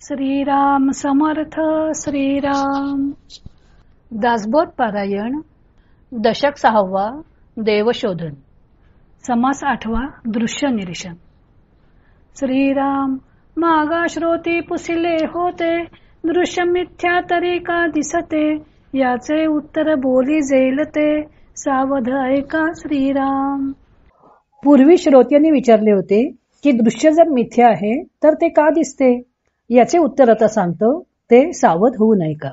श्रीराम समर्थ श्रीराम. दासबोध पारायण दशक 6वा. देवशोधन. समास 8वा. दृश्य निरीक्षण. श्रीराम मागा श्रोती पुसिले होते, दृश्य मिथ्या तरी का दिसते, याचे उत्तर बोली जेलते, सावध ऐका श्रीराम. पूर्वी श्रोत्यांनी विचारले होते की दृश्य जर मिथ्या आहे तर ते का दिसते, याचे उत्तर आता सांगतो, ते सावध होऊ नये का.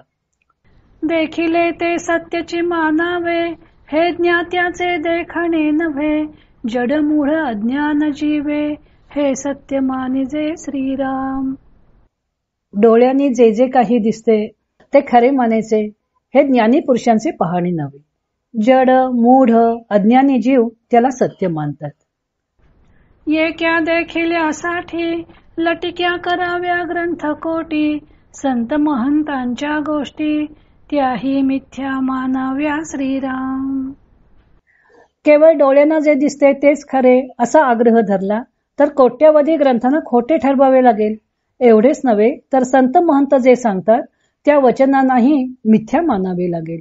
देखिले ते सत्यची मानावे, हे ज्ञात्याचे देखणे नव्हे, जड मूढ अज्ञान जीवे, हे सत्य मानिजे श्रीराम. डोळ्यांनी जे जे काही दिसते ते खरे मानायचे, हे ज्ञानी पुरुषांचे पाहणे नव्हे. जड मूढ अज्ञानी जीव त्याला सत्य मानतात. ये क्या देखिल्यासाठी, लटिक्या कराव्या ग्रंथ कोटी, संत महंतांच्या गोष्टी, त्याही मिथ्या मानाव्या श्रीराम. केवळ डोळ्यांना जे दिसते तेच खरे असा आग्रह धरला तर कोट्यावधी ग्रंथांना खोटे ठरवावे लागेल. एवढेच नव्हे तर संत महंत जे सांगतात त्या वचनांनाही मिथ्या मानावे लागेल.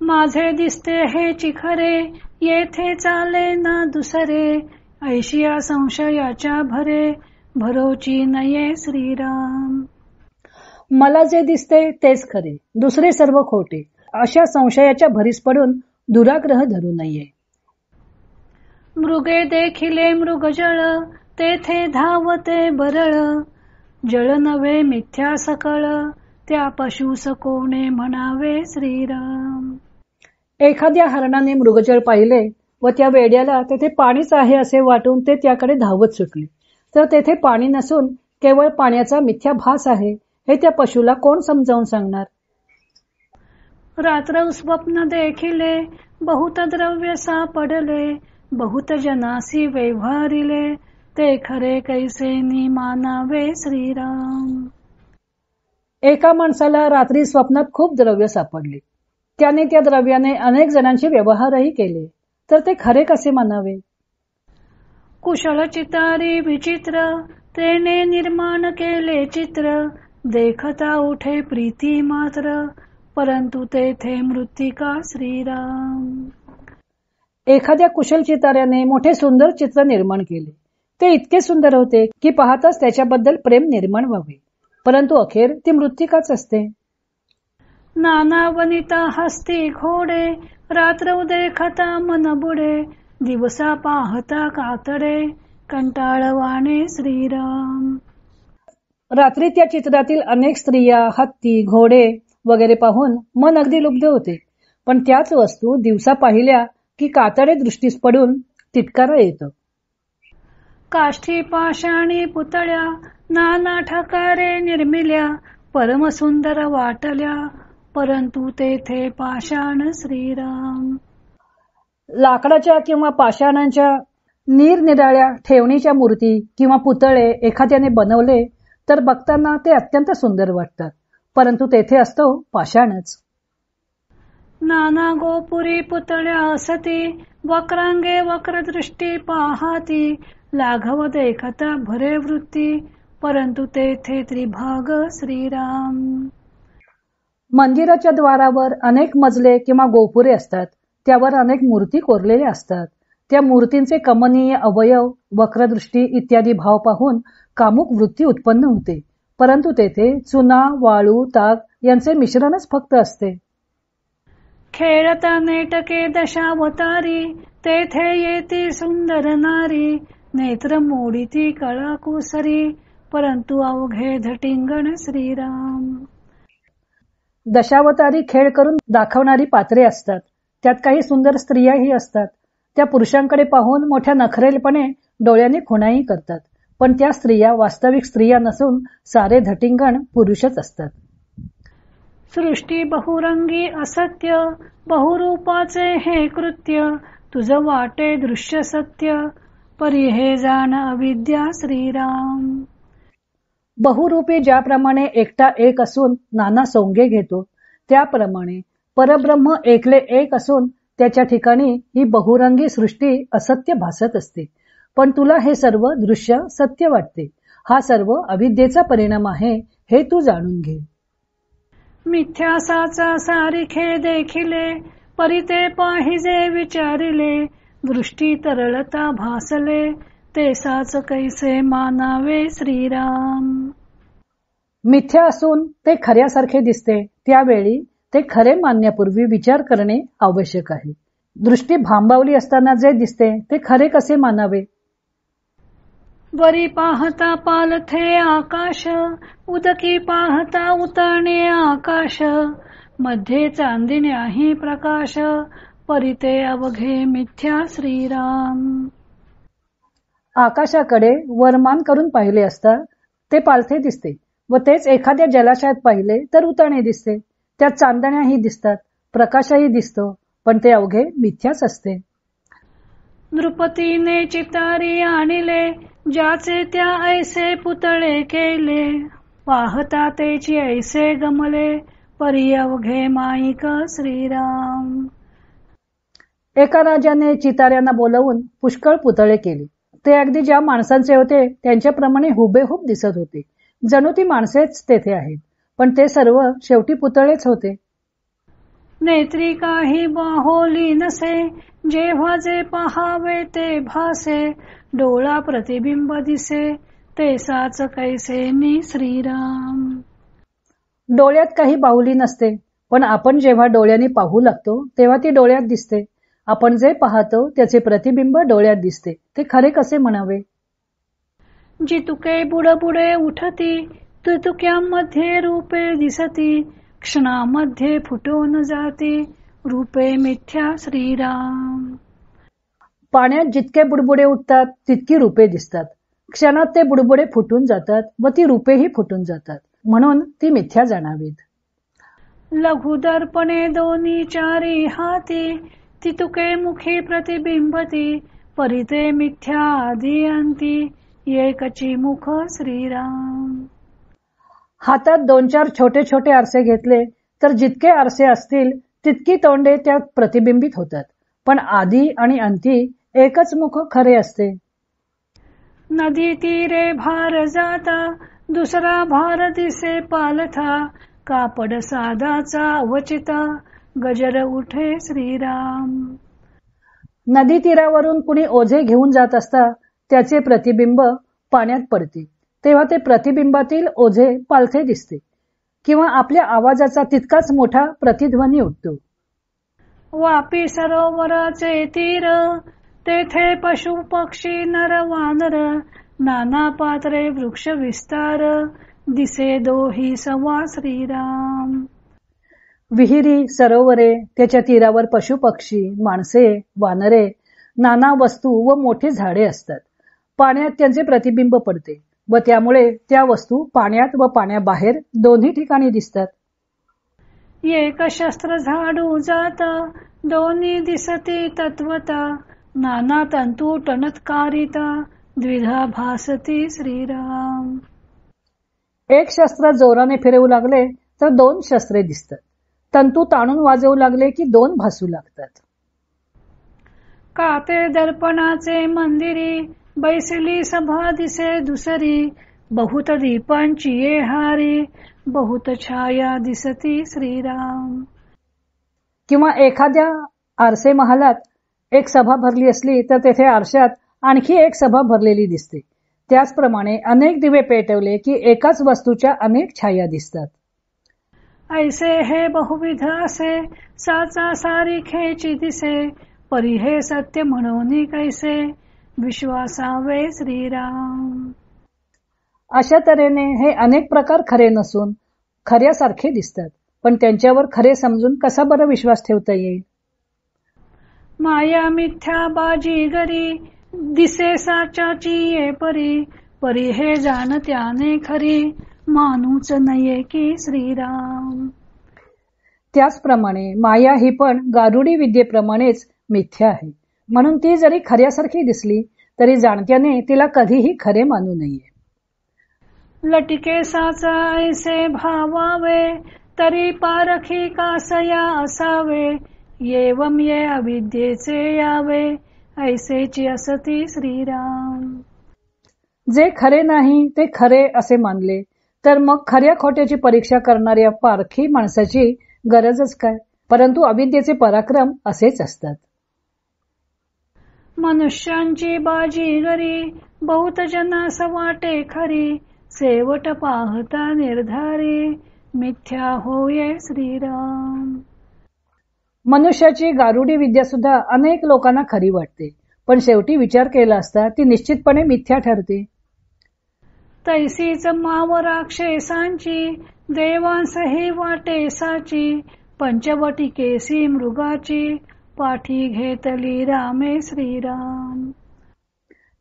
माझे दिसते हेची खरे, येथे चाले ना दुसरे, ऐशिया संशयाच्या भरे, भरोची नये श्रीराम. मला जे दिसते तेच खरे, दुसरे सर्व खोटे, अशा संशयाच्या भरीस पडून दुराग्रह धरू नये. मृगे देखिले मृगजळ, तेथे धावते बरळ, जळ नव्हे मिथ्या सकळ, त्या पशुस कोणे म्हणावे श्रीराम. एखाद्या हरणाने मृगजळ पाहिले व त्या वेड्याला तेथे पाणीच आहे असे वाटून ते त्याकडे धावत सुटले, तर तेथे पाणी नसून केवळ पाण्याचा मिथ्या भास आहे हे त्या पशुला कोण समजावून सांगणार. रात्र स्वप्न देखिले, बहुत द्रव्य सापडले, बहुत जनासी व्यवहारिले, ते खरे कैसे नि मानावे श्रीराम. एका माणसाला रात्री स्वप्नात खूप द्रव्य सापडले, त्याने त्या द्रव्याने अनेक जणांचे व्यवहारही केले, तर ते खरे कसे मानावे. कुशल चितारी विचित्र, तेने निर्माण केले चित्र, देखता उठे प्रीती मात्र, परंतु तेथे मृत्तिका श्रीराम. एखाद्या कुशल चिताऱ्याने मोठे सुंदर चित्र निर्माण केले, ते इतके सुंदर होते की पाहताच त्याच्याबद्दल प्रेम निर्माण व्हावे, परंतु अखेर ती मृत्तिकाच असते. नाना वनिता हस्ती घोडे, रात्र देखता मन बुडे, दिवसा पाहता कातडे, कंटाळवाणे श्रीराम. रात्री त्या चित्रातील अनेक स्त्रिया, हत्ती, घोडे वगैरे पाहून मन अगदी लुब्ध होते, पण त्याच वस्तू दिवसा पाहिल्या की कातडे दृष्टीस पडून तिटकारा येतो. काष्ठी पाषाणी पुतळ्या, नाना ठकारे निर्मिल्या, परमसुंदर वाटल्या, परंतु तेथे पाषाण श्रीराम. लाकडाच्या किंवा पाषाणांच्या निरनिराळ्या ठेवणीच्या मूर्ती किंवा पुतळे एखाद्याने बनवले तर बघताना ते अत्यंत सुंदर वाटतात, परंतु तेथे असतो पाषाणच. नाना गोपुरी पुतळ्या असती, वक्रांगे वक्रदृष्टी पाहाती, लाघव देखता भरे वृत्ती, परंतु तेथे त्रिभाग श्रीराम. मंदिराच्या द्वारावर अनेक मजले किंवा गोपुरे असतात, त्यावर अनेक मूर्ती कोरलेल्या असतात. त्या मूर्तींचे कमनीय अवयव, वक्रदृष्टी इत्यादी भाव पाहून कामुक वृत्ती उत्पन्न होते, परंतु तेथे चुना, वाळू, ताक यांचे मिश्रणच फक्त असते. खेळता नेटके दशावतारी, तेथे येती सुंदर नारी, नेत्र मोडीती कळा कुसरी, परंतु अवघे धटिंगण श्रीराम. दशावतारी खेळ करून दाखवणारी पात्रे असतात, त्यात काही सुंदर स्त्रियाही असतात. त्या पुरुषांकडे पाहून मोठ्या नखरेलपणे डोळ्याने खुणाई करतात, पण त्या स्त्रिया वास्तविक स्त्रिया नसून सारे धटिंगण पुरुषच असतात. सृष्टी बहुरंगी असत्य, बहुरूपाचे हे कृत्य, तुझ वाटे दृश्य सत्य, परी हे जाण अविद्या श्रीराम. बहुरूपी ज्याप्रमाणे एकटा एक असून नाना सोंगे घेतो, त्याप्रमाणे परब्रह्म एकले एक असून त्याच्या ठिकाणी ही बहुरंगी सृष्टी असत्य भासत असते, पण तुला हे सर्व दृश्य सत्य वाटते. हा सर्व अविद्येचा परिणाम आहे हे तू जाणून घे. मिथ्या साचा सारिखे देखिले, परिते पाहिजे विचारिले, दृष्टी तरळता भासले, ते साच कैसे मानावे श्रीराम. मिथ्या असून ते खऱ्यासारखे दिसते, त्यावेळी ते खरे मानण्यापूर्वी विचार करणे आवश्यक आहे. दृष्टी भांबावली असताना जे दिसते ते खरे कसे मानावे. वरी पाहता पालथे आकाश, उदकी पाहता उतरणे आकाश, मध्ये चांदिण्याही प्रकाश, परिते अवघे मिथ्या श्रीराम. आकाशाकडे वरमान करून पाहिले असता ते पालथे दिसते व तेच एखाद्या जलाशयात पाहिले तर उतरणे दिसते. त्यात चांदण्याही दिसतात, प्रकाशही दिसतो, पण ते अवघे मिथ्याच असते. नृपतीने चितारी आणले, ज्याचे त्या ऐसे पुतळे केले, पाहता तेची ऐसे गमले, परी अवघे माईक श्रीराम. एका राजाने चिताऱ्यांना बोलवून पुष्कळ पुतळे केले. ते अगदी ज्या माणसांचे होते त्यांच्याप्रमाणे हुबेहूब दिसत होते, जणू ती माणसेच तेथे आहेत, पण ते सर्व शेवटी पुतळेच होते. नेत्री काही बाहोली नसे, जेव्हा जे पहावे ते भासे, डोळा प्रतिबिंब दिसे, ते साच कैसे नि श्रीराम. डोळ्यात काही बाहुली नसते, पण आपण जेव्हा डोळ्यांनी पाहू लागतो तेव्हा ती डोळ्यात दिसते. आपण जे पाहतो त्याचे प्रतिबिंब डोळ्यात दिसते, ते खरे कसे म्हणावे. जितुके बुडबुडे उठती, तुतुक्यामध्ये रूपे दिसती, क्षणामध्ये फुटून जाती, रूपे मिथ्या श्रीराम. पाण्यात जितके बुडबुडे उठतात तितकी रूपे दिसतात, क्षणात ते बुडबुडे फुटून जातात व ती रूपेही फुटून जातात, म्हणून ती मिथ्या जाणावीत. लघु दर्पणे दोन्ही चारी हाती, तितुके मुखी प्रतिबिंबती, परिते मिथ्या आदी अंती, एकची मुख श्रीराम. हातात 2-4 छोटे छोटे आरसे घेतले तर जितके आरसे असतील तितकी तोंडे त्यात प्रतिबिंबित होतात, पण आदी आणि अंती एकच मुख खरे असते. नदी तीरे भार जाता, दुसरा भार दिसे पालथा, कापड साधाचा अवचिता, गजर उठे श्रीराम. नदी तीरावरून कुणी ओझे घेऊन जात असता त्याचे प्रतिबिंब पाण्यात पडते, तेव्हा ते प्रतिबिंबातील ओझे पालथे दिसते, किंवा आपल्या आवाजाचा तितकाच मोठा प्रतिध्वनी उठतो. वापी सरोवराचे तीर, तेथे पशु पक्षी नर वानर, नाना पात्रे वृक्ष विस्तार, दिसे दोही सवा श्रीराम. विहिरी, सरोवरे, त्याच्या तीरावर पशुपक्षी, माणसे, वानरे, नाना वस्तू व मोठी झाडे असतात. पाण्यात त्यांचे प्रतिबिंब पडते व त्यामुळे त्या वस्तू पाण्यात व पाण्याबाहेर दोन्ही ठिकाणी दिसतात. एक शस्त्र झाडू जात, दोन्ही दिसती तत्वता, नाना तंतू टणत्कारिता, द्विधा भासती श्रीराम. एक शस्त्र जोराने फिरवू लागले तर 2 शस्त्रे दिसतात, तंतू ताणून वाजवू लागले की 2 भासू लागतात. काते दर्पणाचे मंदिरी, बैसली सभा दिसे दुसरी, बहुत दीपांची ये हारी, बहुत छाया दिसती श्रीराम. किंवा एखाद्या आरसे महालात एक सभा भरली असली तर तेथे आरशात आणखी एक सभा भरलेली दिसते. त्याचप्रमाणे अनेक दिवे पेटवले की एकाच वस्तूच्या अनेक छाया दिसतात. ऐसे हे बहुविध असे, साचा सारिखेची दिसे, परी हे सत्य म्हणून कैसे, विश्वासावे श्रीराम. अशा तऱ्हेने हे अनेक प्रकार खरे नसून खऱ्यासारखे दिसतात, पण त्यांच्यावर खरे समजून कसा बरं विश्वास ठेवता येईल. माया मिथ्या बाजीगरी, दिसे साचाची ये परी, परी हे जाणत्याने खरी, मानूच नये की श्रीराम. त्याचप्रमाणे माया ही पण गारुडी विद्येप्रमाणेच मिथ्या आहे, म्हणून ती जरी खऱ्यासारखी दिसली तरी जाणत्याने तिला कधीही खरे मानू नये. लटिके साचा ऐसे भावावे, तरी पारखी कासया असावे, येवम ये अविद्येचे यावे, ऐसेची असती श्रीराम. जे खरे नाही ते खरे असे मानले तर मग खऱ्या खोट्याची परीक्षा करणाऱ्या पारखी माणसाची गरजच काय. परंतु अविद्येचे पराक्रम असेच असतात. मनुष्यांची बाजी गरी बहुत जनास वाटे खरी शेवट पाहता निर्धारी मिथ्या होये श्रीराम. मनुष्याची गारुडी विद्या सुद्धा अनेक लोकांना खरी वाटते पण शेवटी विचार केला असता ती निश्चितपणे मिथ्या ठरते. तैसीच माव राक्षसांची देवांस हे वाटे साची पंचवटिकेसी मृगाची पाठी घेतली रामे श्रीराम.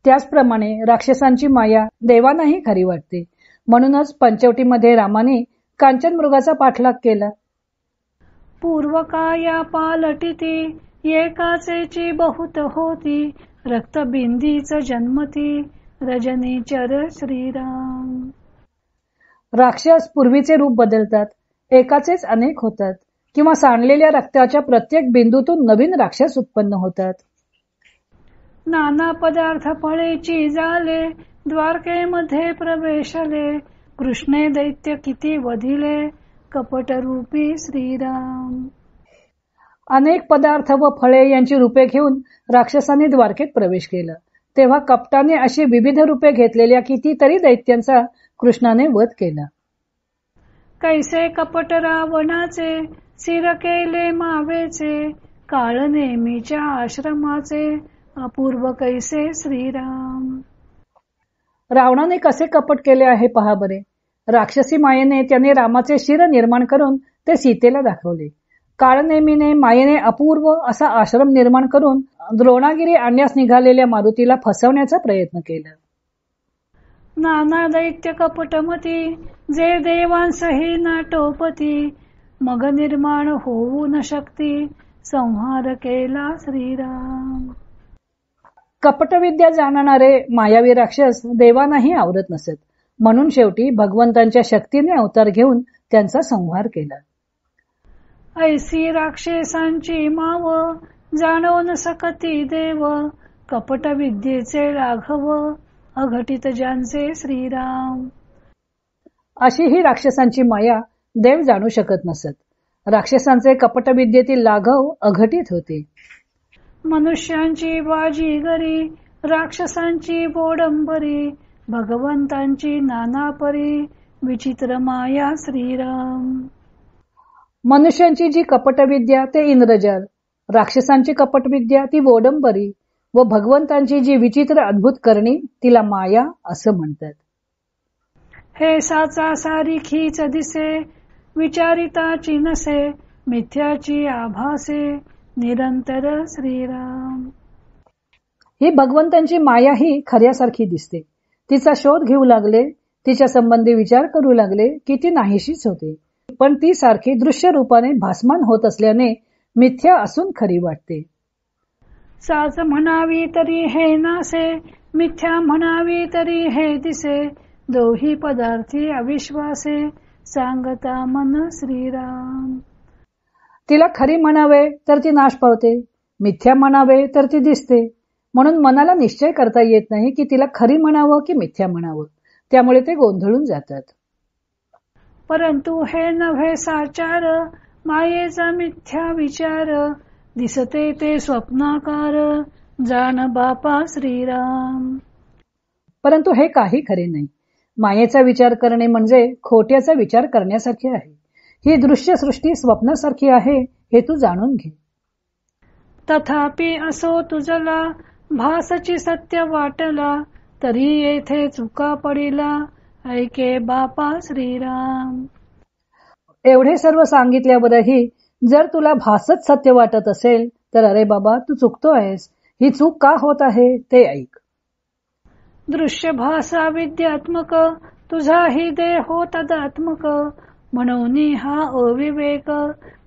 त्याचप्रमाणे राक्षसांची माया देवांनाही खरी वाटते म्हणूनच पंचवटीमध्ये रामाने कांचन मृगाचा पाठलाग केला. पूर्वकाया पालटिती एकाचेची बहुत होती रक्तबिंदीच जन्मती रजनीचर श्रीराम. राक्षस पूर्वीचे रूप बदलतात एकाचेच अनेक होतात किंवा सांडलेल्या रक्ताच्या प्रत्येक बिंदूतून नवीन राक्षस उत्पन्न होतात. नाना पदार्थ फळेची झाले द्वारकेमध्ये प्रवेशले कृष्णे दैत्य किती वधिले कपट रूपी श्रीराम. अनेक पदार्थ व फळे यांची रूपे घेऊन राक्षसाने द्वारकेत प्रवेश केला तेव्हा कपटाने अशी विविध रूपे घेतलेल्या कितीतरी दैत्यांचा कृष्णाने वध केला. कैसे कपट रावणाचे सिर केले मावेचे काळ नेमीच्या आश्रमाचे अपूर्व कैसे श्रीराम. रावणाने कसे कपट केले आहे पहा बरे. राक्षसी मायेने त्याने रामाचे शिर निर्माण करून ते सीतेला दाखवले. काळनेमीने मायेने अपूर्व असा आश्रम निर्माण करून द्रोणागिरी आणण्यास निघालेल्या मारुतीला फसवण्याचा प्रयत्न केला. नाना दैत्य कपटमती जे देवांसही नाटोपती मग निर्माण होऊ न शकती संहार केला श्रीराम. कपटविद्या जाणणारे मायावी राक्षस देवांनाही आवरत नसत म्हणून शेवटी भगवंतांच्या शक्तीने अवतार घेऊन त्यांचा संहार केला. ऐसी राक्षसांची माव जाणो न सकती देव कपट विद्येचे लाघव अघटित ज्यांचे श्रीराम. अशी ही राक्षसांची माया देव जाणू शकत नसत. राक्षसांचे कपटविद्येतील लाघव अघटित होते. मनुष्यांची बाजी गरी राक्षसांची बोडंबरी भगवंतांची नानापरी विचित्र माया श्रीराम. मनुष्यांची जी कपटविद्या ते इंद्रजाल राक्षसांची कपटविद्या ती वोडंबरी व भगवंतांची जी विचित्र अद्भुत करणी तिला माया असं म्हणतात. हे साचा सारीखीच दिसे विचारिताची नसे मिथ्याची आभासे निरंतर श्रीराम. ही भगवंतांची माया ही खऱ्यासारखी दिसते. तिचा शोध घेऊ लागले तिच्या संबंधी विचार करू लागले की ती नाहीशीच होते पण ती सारखी दृश्य रूपाने भासमान होत असल्याने मिथ्या असून खरी वाटते. साच म्हणावी तरी हे नासे मिथ्या म्हणावी तरी हे दिसे दोही पदार्थी अविश्वासे सांगता मन श्रीराम. तिला खरी म्हणावे तर ती नाश पावते मिथ्या म्हणावे तर ती दिसते म्हणून मनाला निश्चय करता येत नाही की तिला खरी म्हणावं की मिथ्या म्हणावं त्यामुळे ते गोंधळून जातात. परंतु हे नव्हे साचार मायेचा मिथ्या विचार दिसते ते स्वप्नाकार जाण बापा श्रीराम. परंतु हे काही खरे नाही. मायेचा विचार करणे म्हणजे खोट्याचा विचार करण्यासारखे आहे. ही दृश्य सृष्टी स्वप्नासारखी आहे हे तू जाणून घे. तथापि असो तुझला भासची सत्य वाटला तरी येथे चुका पडिला ऐके बापा श्रीराम. एवढे सर्व सांगितल्यावरही जर तुला भासच सत्य वाटत असेल तर अरे बाबा तू चुकतो आहेस. ही चूक का होत आहे ते ऐक. दृश्य भासा विद्यात्मक तुझा ही देहो तदात्मक म्हणून हा अविवेक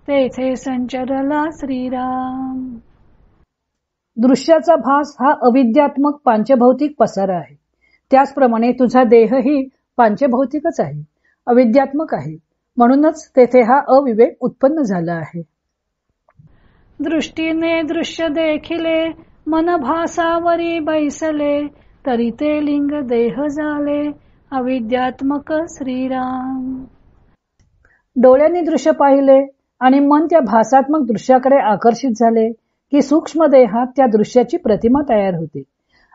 तेथे संचरला श्रीराम. दृश्याचा भास हा अविद्यात्मक पांचभौतिक पसारा आहे. त्याचप्रमाणे तुझा देहही पांचभौतिकच आहे अविद्यात्मक आहे म्हणूनच तेथे हा अविवेक उत्पन्न झाला आहे. दृष्टीने दृश्य देखिले मन भासावरी बैसले तरी ते लिंग देह झाले अविद्यात्मक श्रीराम. डोळ्यांनी दृश्य पाहिले आणि मन त्या भासात्मक दृश्याकडे आकर्षित झाले की सूक्ष्म देहात त्या दृश्याची प्रतिमा तयार होते.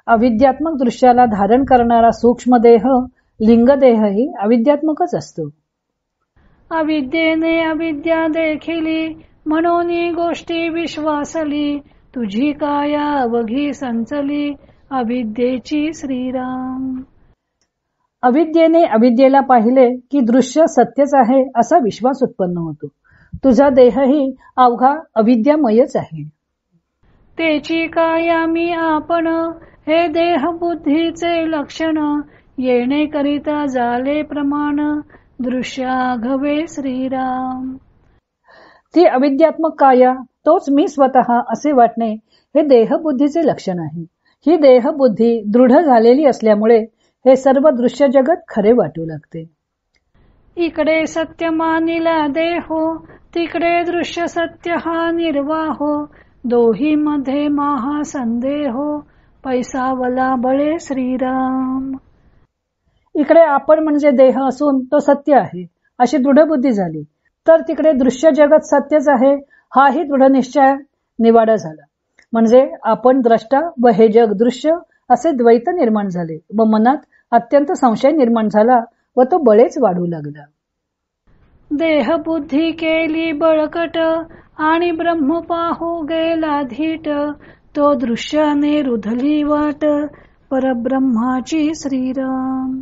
अविद्यात्मक दृश्याला धारण करणारा सूक्ष्म देह लिंगदेहही अविद्यात्मकच असतो. अविद्येने अविद्या देखिली म्हणून गोष्टी विश्वासली तुझी काया अवघी संचली अविद्येची श्रीराम. अविद्येने अविद्येला पाहिले की दृश्य सत्यच आहे असा विश्वास उत्पन्न होतो. तुझा देहही अवघा अविद्यामयच आहे. तेची काया मी आपण हे देह बुद्धीचे लक्षण येणे करिता झाले प्रमाण दृश्याघवे श्रीराम. ती अविद्यात्मक काया तोच मी स्वतः असे वाटणे हे देहबुद्धीचे लक्षण आहे. ही देहबुद्धी दृढ झालेली असल्यामुळे हे सर्व दृश्य जगत खरे वाटू लागते. इकडे सत्य मानिला देहो तिकडे दृश्य सत्य हा निर्वाहो दोही मध्ये महासंदेहो पैसावला बळे श्रीराम. इकडे आपण म्हणजे देह असून तो सत्य आहे अशी दृढ बुद्धी झाली तर तिकडे दृश्य जगत सत्यच आहे हाही दृढ निश्चय निवाडा झाला. म्हणजे आपण द्रष्टा व हे जग दृश्य असे द्वैत निर्माण झाले व मनात अत्यंत संशय निर्माण झाला व तो बळेच वाढू लागला. देह बुद्धी केली बळकट आणि ब्रह्म पाहू गेला धीट तो दृश्याने रुधली वाट परब्रह्माची श्रीराम.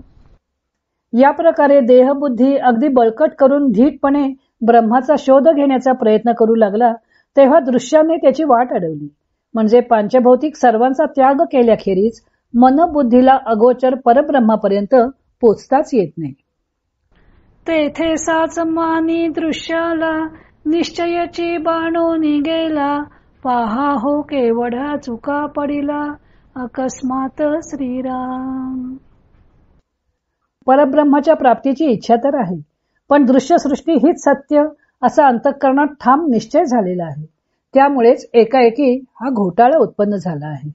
या प्रकारे देहबुद्धी अगदी बळकट करून धीटपणे ब्रह्माचा शोध घेण्याचा प्रयत्न करू लागला तेव्हा दृश्याने त्याची वाट अडवली. म्हणजे पांचभौतिक सर्वांचा त्याग केल्याखेरीज मनबुद्धीला अगोचर परब्रह्मापर्यंत पोचताच येत नाही. तेथे साच मानी दृश्याला निश्चयाची बाणोनी गेला पहा हो केवढा चुका पडिला अकस्मात श्रीराम. परब्रह्माच्या प्राप्तीची इच्छा तर आहे पण दृश्य सृष्टी हीच सत्य असा अंतःकरणात ठाम निश्चय झालेला आहे. त्यामुळेच एकाएकी हा घोटाळा उत्पन्न झाला आहे.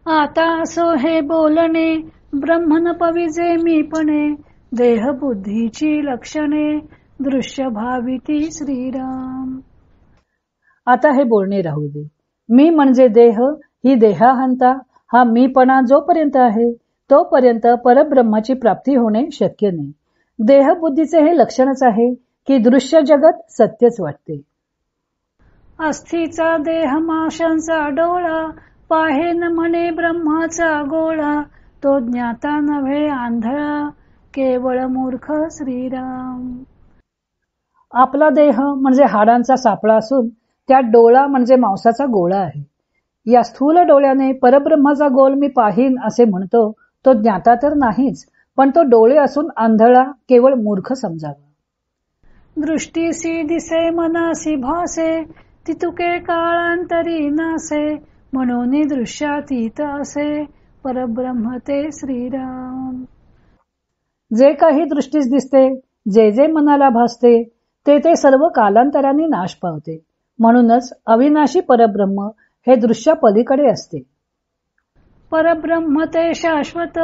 आता असो हे बोलणे ब्रह्मन पविजे मीपणे देह बुद्धीची लक्षणे दृश्य भाविती श्रीराम. आता हे बोलणे राहू दे. मी म्हणजे देह ही देहाहंता हा मीपणा जोपर्यंत आहे तोपर्यंत परब्रह्माची प्राप्ती होणे शक्य नाही. देहबुद्धीचे हे लक्षणच आहे की दृश्य जगत सत्यच वाटते. अस्थीचा देह माशांचा डोळा पाहेन म्हणे ब्रह्माचा गोळा तो ज्ञाता नव्हे आंधळा केवळ मूर्ख श्रीराम. आपला देह म्हणजे हाडांचा सापळा असून त्यात डोळा म्हणजे मांसाचा गोळा आहे. या स्थूल डोळ्याने परब्रह्माचा गोल मी पाहीन असे म्हणतो तो ज्ञाता तर नाहीच पण तो डोळे असून आंधळा केवळ मूर्ख समजावा. दृष्टीसी दिसे मनासी भासे तितुके काळांतरी नासे म्हणून दृश्यातीत असे परब्रह्म ते श्रीराम. जे काही दृष्टीस दिसते जे जे मनाला भासते ते ते सर्व कालांतराने नाश पावते. म्हणूनच अविनाशी परब्रह्म हे दृश्य पलीकडे असते. परब्रह्म ते शाश्वत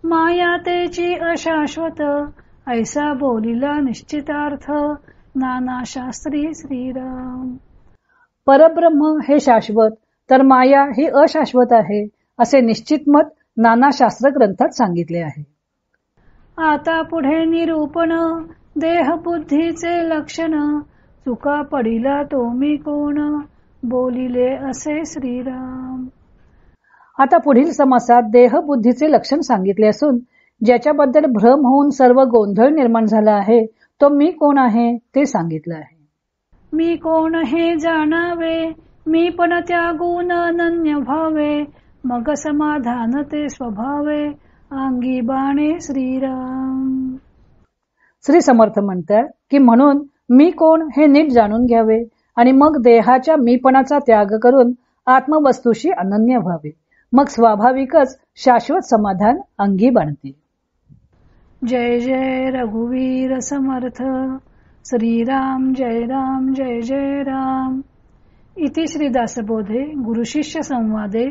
माया तेची अशाश्वत ऐसा बोलिला निश्चितार्थ नाना शास्त्री श्रीराम. परब्रह्म हे शाश्वत तर माया ही अशाश्वत आहे असे निश्चित मत नाना शास्त्र ग्रंथात सांगितले आहे. आता पुढे निरूपण देह बुद्धीचे लक्षण चुका पडिला तो मी कोण बोलिले असे श्रीराम. आता पुढील समासात देह बुद्धीचे लक्षण सांगितले असून ज्याच्याबद्दल भ्रम होऊन सर्व गोंधळ निर्माण झाला आहे तो मी कोण आहे ते सांगितलं आहे. मी कोण हे जाणावे मी पण त्यागून अनन्य भावे मग समाधान ते स्वभावे अंगी बाणे श्रीराम. श्री समर्थ म्हणतात की म्हणून मी कोण हे नीट जाणून घ्यावे आणि मग देहाच्या मीपणाचा त्याग करून आत्मवस्तूशी अनन्य व्हावे. मग स्वाभाविकच शाश्वत समाधान अंगी बाणते. जय जय रघुवीर समर्थ श्रीराम जय राम जय जय राम. इति श्री दासबोधे गुरुशिष्य संवादे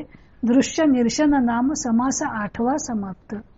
दृश्य निरशन नाम समास 8वा समाप्त.